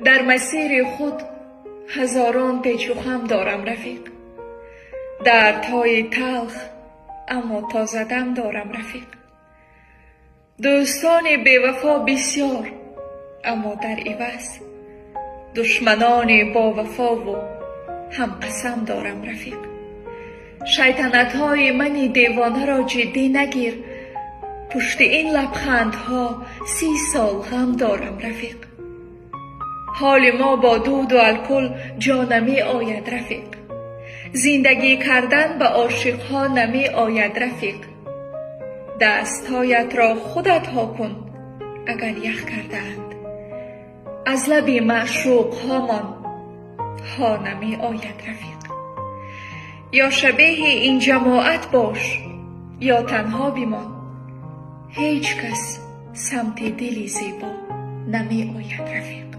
در مسیر خود هزاران پیچ و خم دارم رفیق. دردهای تلخ اما تازه دم دارم رفیق. دوستان بی‌وفا بسیار اما در عوض دشمنان با وفا و هم قسم دارم رفیق. شیطنت‌های من دیوانه را جدی نگیر، پشت این لبخندها 30 سال غم دارم رفیق. حال ما با دود و الکل جا نمی آید رفیق. زندگی کردن به عاشقها نمی آید رفیق. دستهایت را خودت ها کن اگر یخ کردند. از لب معشوق هامان ها نمی آید رفیق. یا شبیه این جماعت باش یا تنها بمان، هیچ کس سمت دلی زیبا نمی آید رفیق.